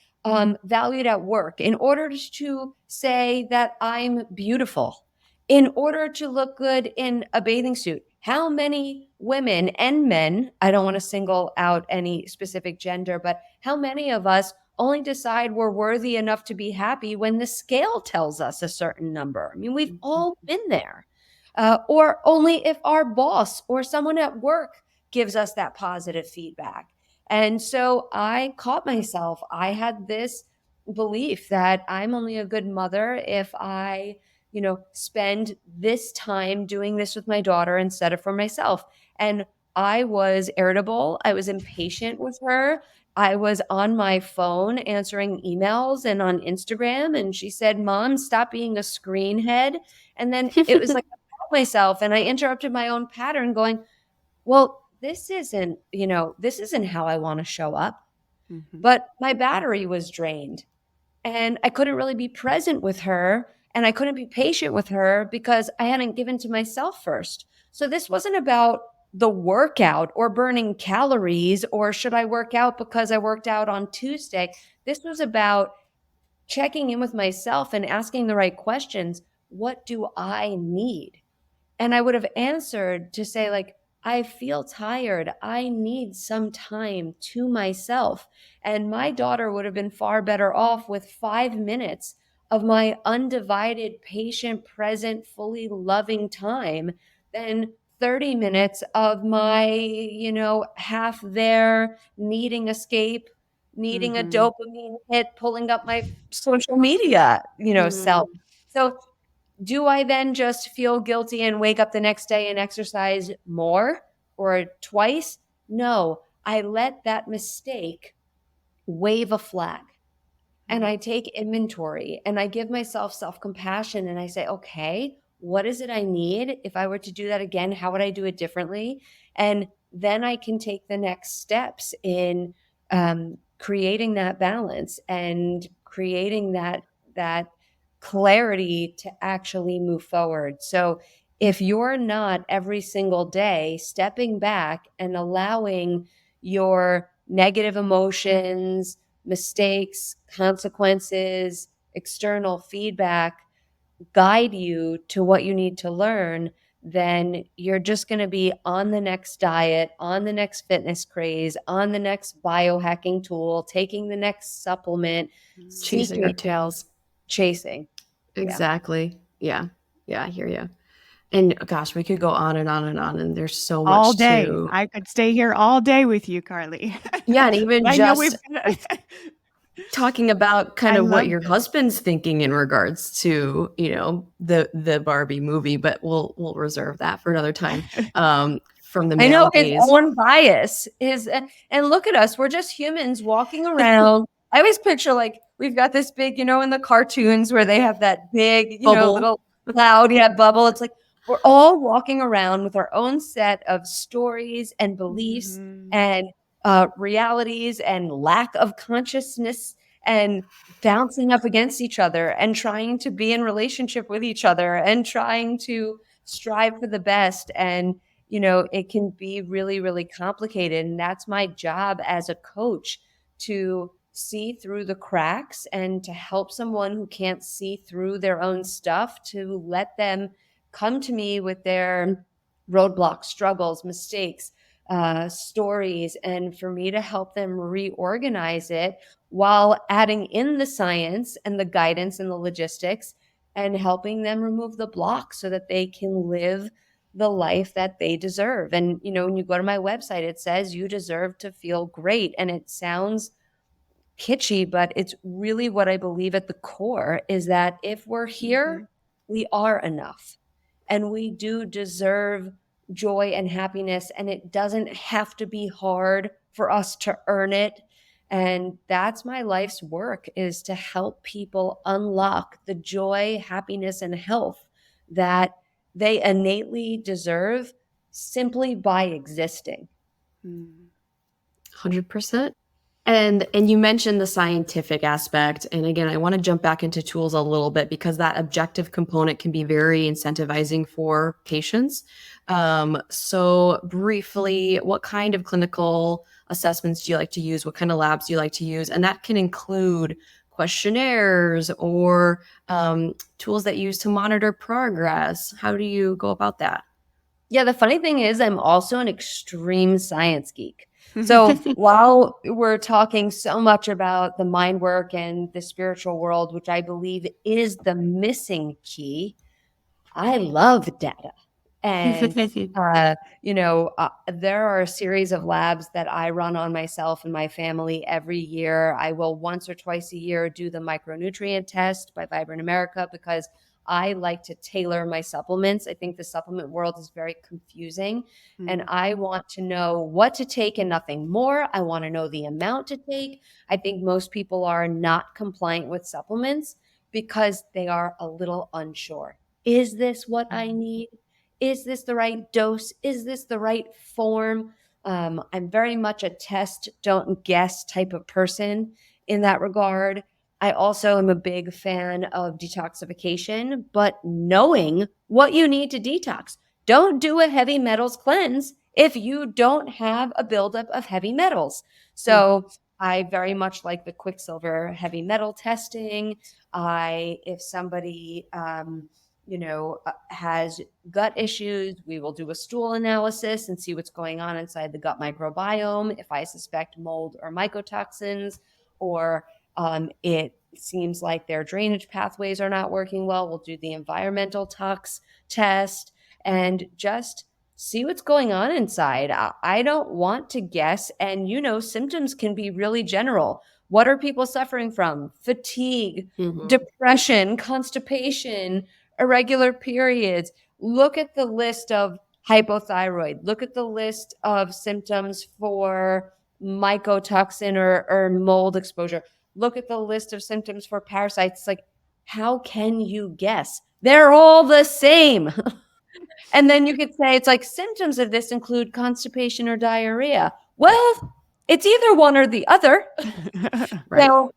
valued at work, in order to say that I'm beautiful, in order to look good in a bathing suit. How many women and men, I don't want to single out any specific gender, but how many of us only decide we're worthy enough to be happy when the scale tells us a certain number? I mean, we've all been there. Or only if our boss or someone at work gives us that positive feedback. And so I caught myself. I had this belief that I'm only a good mother if I spend this time doing this with my daughter instead of for myself. And I was irritable. I was impatient with her. I was on my phone answering emails and on Instagram. And she said, Mom, stop being a screen head. And then it was like I caught myself and I interrupted my own pattern going, well, this isn't how I want to show up. But my battery was drained. And I couldn't really be present with her, and I couldn't be patient with her because I hadn't given to myself first. So this wasn't about the workout or burning calories, or should I work out because I worked out on Tuesday. This was about checking in with myself and asking the right questions. What do I need? And I would have answered to say, like, I feel tired. I need some time to myself. And my daughter would have been far better off with 5 minutes of my undivided, patient, present, fully loving time than 30 minutes of my, half there, needing escape, needing a dopamine hit, pulling up my social media, self. So do I then just feel guilty and wake up the next day and exercise more or twice? No, I let that mistake wave a flag, and I take inventory and I give myself self-compassion and I say, okay, what is it I need? If I were to do that again, how would I do it differently? And then I can take the next steps in creating that balance and creating that clarity to actually move forward. So if you're not every single day stepping back and allowing your negative emotions, mistakes, consequences, external feedback guide you to what you need to learn, then you're just going to be on the next diet, on the next fitness craze, on the next biohacking tool, taking the next supplement,
Chasing our
seeking,
tails.
chasing. Yeah.
Exactly. Yeah. I hear you. And gosh, we could go on and on and on, and there's so
All
much
day.
to.
I could stay here all day with you, Carly.
Yeah, and even
I know
just
we've
talking about kind
I
of what
love
your
this.
husband's thinking in regards to, the Barbie movie, but we'll reserve that for another time. From the
I know
male
his
gaze.
own bias is, and look at us. We're just humans walking around. I always picture like we've got this big, in the cartoons where they have that big,
Bubble.
little cloud, bubble. It's like we're all walking around with our own set of stories and beliefs
Mhm.
and realities and lack of consciousness and bouncing up against each other and trying to be in relationship with each other and trying to strive for the best. And it can be really, really complicated. And that's my job as a coach, to see through the cracks and to help someone who can't see through their own stuff, to let them come to me with their roadblocks, struggles, mistakes, stories, and for me to help them reorganize it while adding in the science and the guidance and the logistics and helping them remove the blocks so that they can live the life that they deserve. And, when you go to my website, it says you deserve to feel great. And it sounds kitschy, but it's really what I believe at the core, is that if we're here, we are enough. And we do deserve joy and happiness. And it doesn't have to be hard for us to earn it. And that's my life's work, is to help people unlock the joy, happiness, and health that they innately deserve simply by existing.
100%. And you mentioned the scientific aspect. And again, I want to jump back into tools a little bit, because that objective component can be very incentivizing for patients. So briefly, what kind of clinical assessments do you like to use? What kind of labs do you like to use? And that can include questionnaires or tools that you use to monitor progress. How do you go about that?
Yeah, the funny thing is, I'm also an extreme science geek. So while we're talking so much about the mind work and the spiritual world, which I believe is the missing key, I love data. And, there are a series of labs that I run on myself and my family every year. I will once or twice a year do the micronutrient test by Vibrant America, because I like to tailor my supplements. I think the supplement world is very confusing, and I want to know what to take and nothing more. I want to know the amount to take. I think most people are not compliant with supplements because they are a little unsure. Is this what I need? Is this the right dose? Is this the right form? I'm very much a test, don't guess type of person in that regard. I also am a big fan of detoxification, but knowing what you need to detox. Don't do a heavy metals cleanse if you don't have a buildup of heavy metals. So I very much like the Quicksilver heavy metal testing. If somebody, has gut issues, we will do a stool analysis and see what's going on inside the gut microbiome. If I suspect mold or mycotoxins, or it seems like their drainage pathways are not working well, we'll do the environmental tox test and just see what's going on inside. I don't want to guess. And, symptoms can be really general. What are people suffering from? Fatigue, depression, constipation, irregular periods. Look at the list of hypothyroid. Look at the list of symptoms for mycotoxin or mold exposure. Look at the list of symptoms for parasites. It's like, how can you guess? They're all the same. And then you could say, it's like, symptoms of this include constipation or diarrhea. Well, it's either one or the other.
Right.
So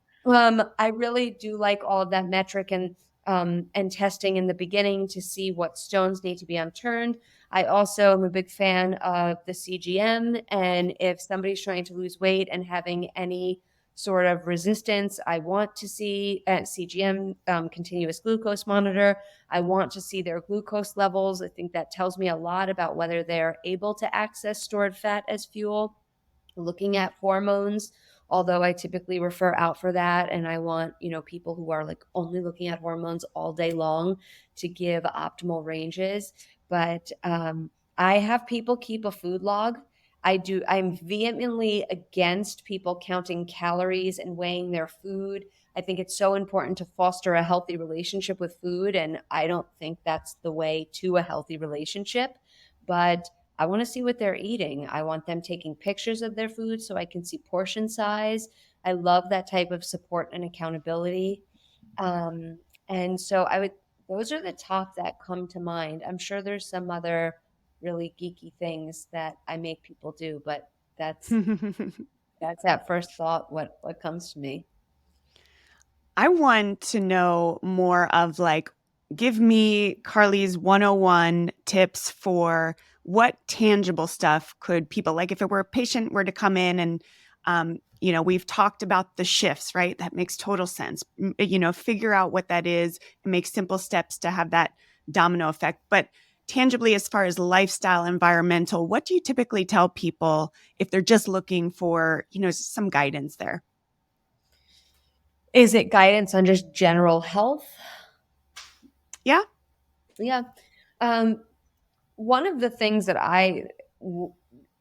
I really do like all of that metric. And and testing in the beginning to see what stones need to be unturned. I also am a big fan of the CGM. And if somebody's trying to lose weight and having any sort of resistance, I want to see at CGM, continuous glucose monitor. I want to see their glucose levels. I think that tells me a lot about whether they're able to access stored fat as fuel. Looking at hormones, although I typically refer out for that, and I want, people who are like only looking at hormones all day long to give optimal ranges. But I have people keep a food log. I'm vehemently against people counting calories and weighing their food. I think it's so important to foster a healthy relationship with food, and I don't think that's the way to a healthy relationship. But I want to see what they're eating. I want them taking pictures of their food so I can see portion size. I love that type of support and accountability. And so those are the top that come to mind. I'm sure there's some other really geeky things that I make people do, but that's at first thought what comes to me.
I want to know more of like, give me Carly's 101 tips for what tangible stuff could people, like if it were a patient were to come in and, we've talked about the shifts, right? That makes total sense. Figure out what that is and make simple steps to have that domino effect. But tangibly, as far as lifestyle, environmental, what do you typically tell people if they're just looking for, some guidance there?
Is it guidance on just general health?
Yeah.
Yeah. One of the things that I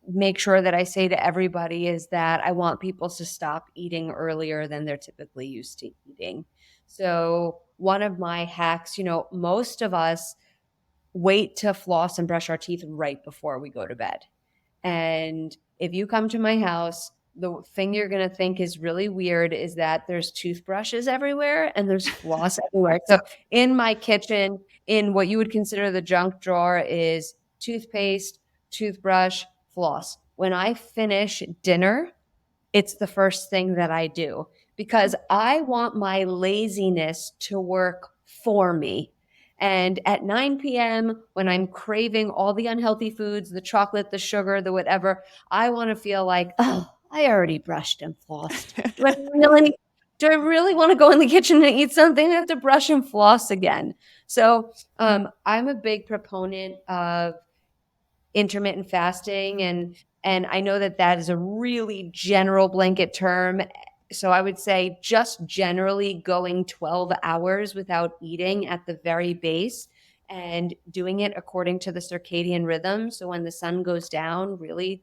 make sure that I say to everybody is that I want people to stop eating earlier than they're typically used to eating. So one of my hacks, most of us wait to floss and brush our teeth right before we go to bed. And if you come to my house, the thing you're going to think is really weird is that there's toothbrushes everywhere and there's floss everywhere. So in my kitchen, in what you would consider the junk drawer is toothpaste, toothbrush, floss. When I finish dinner, it's the first thing that I do because I want my laziness to work for me. And at 9 p.m., when I'm craving all the unhealthy foods, the chocolate, the sugar, the whatever, I want to feel like, oh, I already brushed and flossed. Do I really want to go in the kitchen and eat something? I have to brush and floss again. So I'm a big proponent of intermittent fasting, and I know that is a really general blanket term. So I would say just generally going 12 hours without eating at the very base and doing it according to the circadian rhythm. So when the sun goes down, really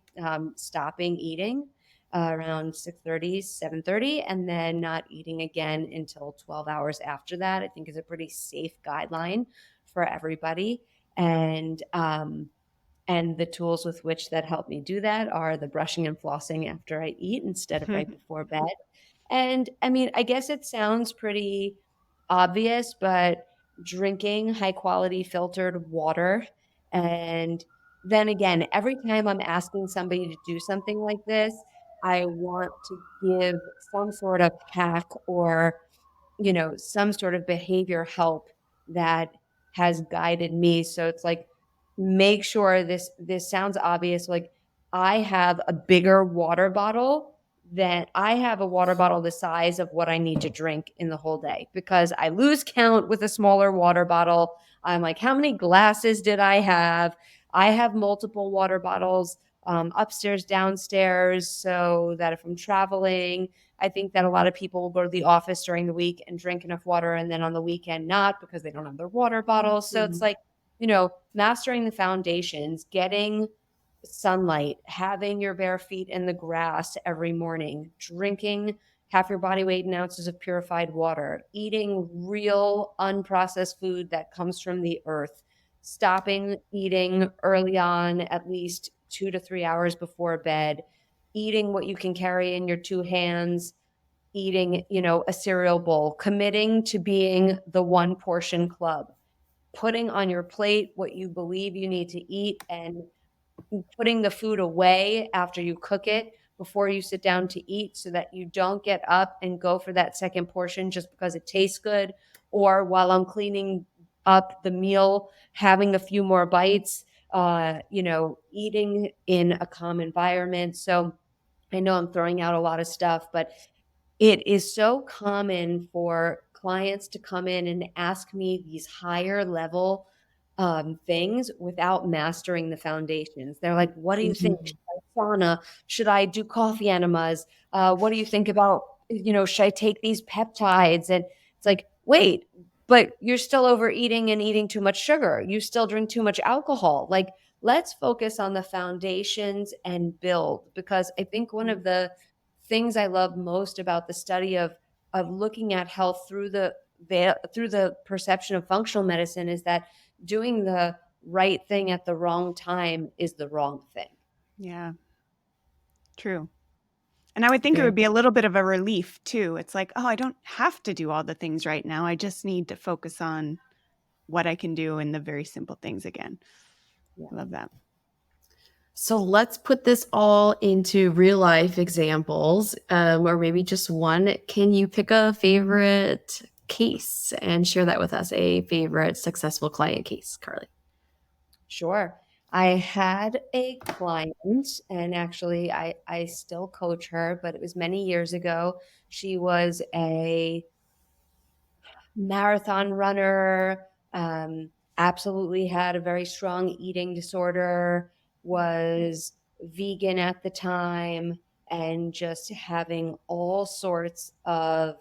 stopping eating around 6:30, 7:30, and then not eating again until 12 hours after that, I think is a pretty safe guideline for everybody. And the tools with which that help me do that are the brushing and flossing after I eat instead of right before bed. And I mean, I guess it sounds pretty obvious, but drinking high quality filtered water. And then again, every time I'm asking somebody to do something like this, I want to give some sort of hack or, some sort of behavior help that has guided me. So it's like, make sure this sounds obvious. Like I have a bigger water bottle than I have a water bottle the size of what I need to drink in the whole day because I lose count with a smaller water bottle. I'm like, how many glasses did I have? I have multiple water bottles upstairs, downstairs, so that if I'm traveling, I think that a lot of people will go to the office during the week and drink enough water and then on the weekend not because they don't have their water bottles. So it's like, mastering the foundations, getting sunlight, having your bare feet in the grass every morning, drinking half your body weight in ounces of purified water, eating real unprocessed food that comes from the earth, stopping eating early on, at least 2 to 3 hours before bed, eating what you can carry in your two hands, eating, a cereal bowl, committing to being the one portion club, putting on your plate what you believe you need to eat and putting the food away after you cook it before you sit down to eat so that you don't get up and go for that second portion just because it tastes good or while I'm cleaning up the meal, having a few more bites, eating in a calm environment. So I know I'm throwing out a lot of stuff, but it is so common for clients to come in and ask me these higher level things without mastering the foundations. They're like, what do you think?
Mhm.
Should I sauna? Should I do coffee enemas? What do you think about, should I take these peptides? And it's like, wait, but you're still overeating and eating too much sugar. You still drink too much alcohol. Like, let's focus on the foundations and build, because I think one of the things I love most about the study of looking at health through the perception of functional medicine is that doing the right thing at the wrong time is the wrong thing.
Yeah, true. And I would think it would be a little bit of a relief too. It's like, oh, I don't have to do all the things right now. I just need to focus on what I can do and the very simple things again.
Yeah.
Love that.
So let's put this all into real life examples, or maybe just one. Can you pick a favorite case and share that with us? A favorite successful client case, Carly?
Sure. I had a client, and actually I still coach her, but it was many years ago. She was a marathon runner, absolutely had a very strong eating disorder, was vegan at the time, and just having all sorts of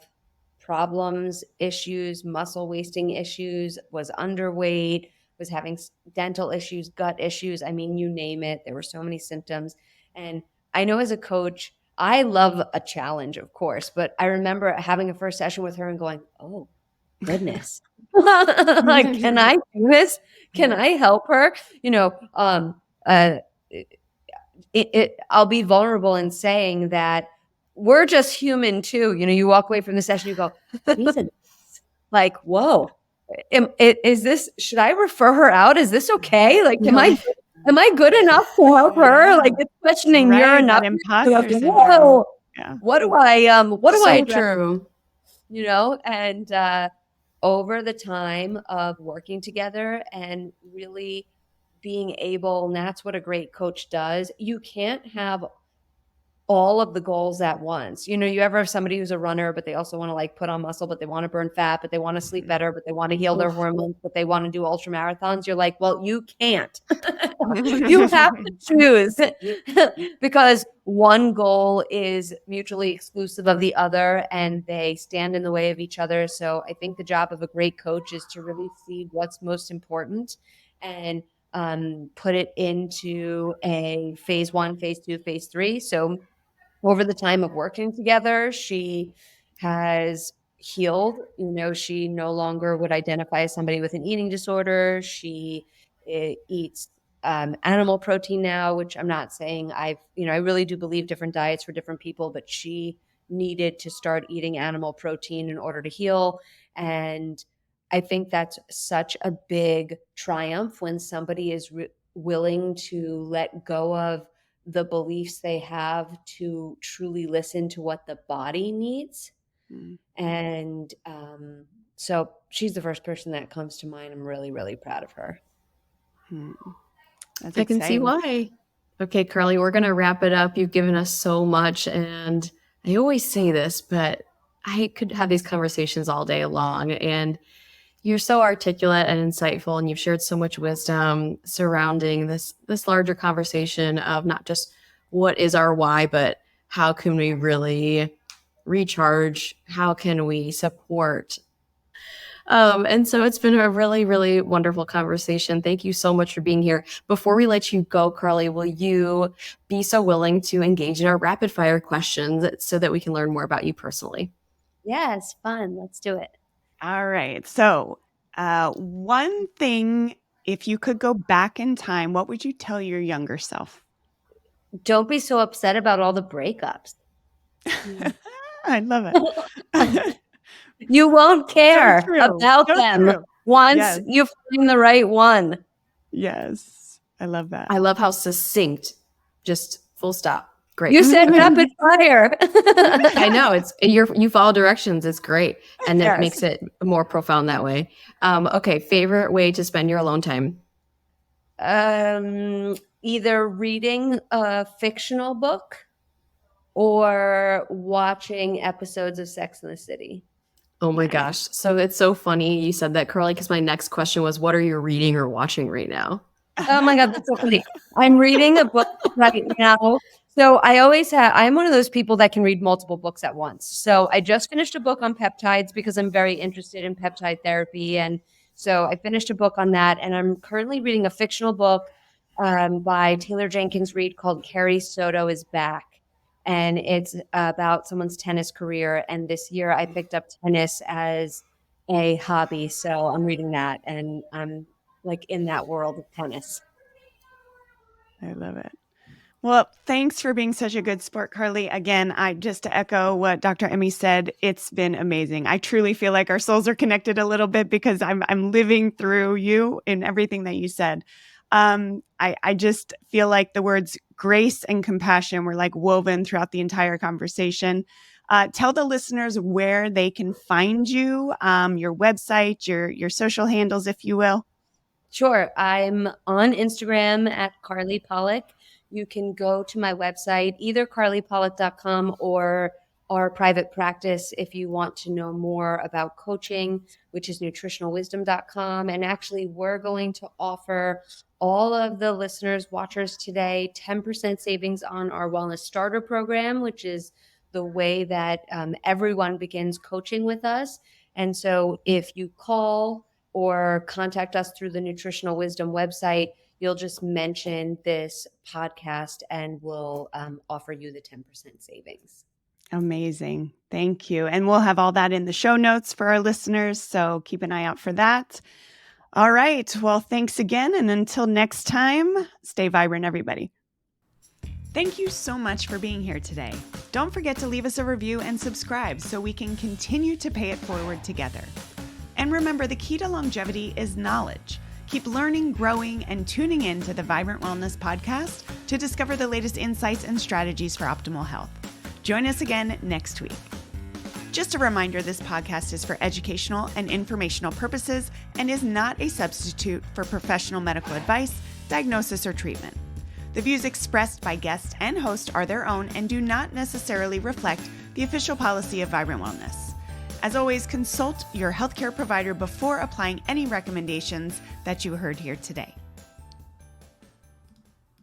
problems, issues, muscle wasting issues, was underweight, was having dental issues, gut issues. I mean, you name it. There were so many symptoms. And I know as a coach, I love a challenge, of course, but I remember having a first session with her and going, oh, goodness. Like, can I do this? Can I help her? I'll be vulnerable in saying that we're just human too. You walk away from the session, you go, Jesus, like, whoa, is this, should I refer her out? Is this okay? Like, am I good enough to help her? Like, it's questioning you're
Right,
enough.
that imposter syndrome.
Whoa,
Yeah.
what do I address?
True.
And over the time of working together and really being able, and that's what a great coach does. You can't have all of the goals at once. You ever have somebody who's a runner, but they also want to like put on muscle, but they want to burn fat, but they want to sleep better, but they want to heal their hormones, but they want to do ultra marathons. You're like, well, you can't. You have to choose because one goal is mutually exclusive of the other and they stand in the way of each other. So I think the job of a great coach is to really see what's most important and put it into a phase 1, phase 2, phase 3. So over the time of working together, she has healed. She no longer would identify as somebody with an eating disorder. She eats animal protein now, which I'm not saying I really do believe different diets for different people, but she needed to start eating animal protein in order to heal. And I think that's such a big triumph when somebody is willing to let go of the beliefs they have to truly listen to what the body needs.
Mm.
And so she's the first person that comes to mind. I'm really, really proud of her.
That's
I can see
exciting.
why. Okay, Carly, we're going to wrap it up. You've given us so much. And I always say this, but I could have these conversations all day long. And you're so articulate and insightful, and you've shared so much wisdom surrounding this larger conversation of not just what is our why, but how can we really recharge? How can we support? And so it's been a really, really wonderful conversation. Thank you so much for being here. Before we let you go, Carly, will you be so willing to engage in our rapid fire questions so that we can learn more about you personally?
Yeah, it's fun. Let's do it.
All right. So, one thing, if you could go back in time, what would you tell your younger self?
Don't be so upset about all the breakups.
I love it.
You won't care about them
true.
once
Yes.
you find the right one.
Yes. I love that.
I love how succinct, just full stop. Great.
You said rapid fire.
I know you follow directions. It's great. And it makes it more profound that way. Okay. Favorite way to spend your alone time?
Either reading a fictional book or watching episodes of Sex and the City.
Oh my gosh. So it's so funny you said that, Carly, because my next question was, what are you reading or watching right now?
Oh my God, that's so funny. I'm reading a book right now. So I'm one of those people that can read multiple books at once. So I just finished a book on peptides because I'm very interested in peptide therapy. And so I finished a book on that. And I'm currently reading a fictional book by Taylor Jenkins Reid called Carrie Soto is Back. And it's about someone's tennis career. And this year I picked up tennis as a hobby. So I'm reading that and I'm like in that world of tennis.
I love it. Well, thanks for being such a good sport, Carly. Again, just to echo what Dr. Emmy said, it's been amazing. I truly feel like our souls are connected a little bit because I'm living through you in everything that you said. I just feel like the words grace and compassion were like woven throughout the entire conversation. Tell the listeners where they can find you, your website, your social handles, if you will.
Sure. I'm on Instagram at Carly Pollack. You can go to my website, either carlypollack.com or our private practice if you want to know more about coaching, which is nutritionalwisdom.com. And actually, we're going to offer all of the listeners, watchers today, 10% savings on our Wellness Starter Program, which is the way that everyone begins coaching with us. And so if you call or contact us through the Nutritional Wisdom website, you'll just mention this podcast and we'll offer you the 10% savings.
Amazing. Thank you. And we'll have all that in the show notes for our listeners. So keep an eye out for that. All right. Well, thanks again. And until next time, stay vibrant, everybody. Thank you so much for being here today. Don't forget to leave us a review and subscribe so we can continue to pay it forward together. And remember, the key to longevity is knowledge. Keep learning, growing, and tuning in to the Vibrant Wellness podcast to discover the latest insights and strategies for optimal health. Join us again next week. Just a reminder, this podcast is for educational and informational purposes and is not a substitute for professional medical advice, diagnosis, or treatment. The views expressed by guest and host are their own and do not necessarily reflect the official policy of Vibrant Wellness. As always, consult your healthcare provider before applying any recommendations that you heard here today.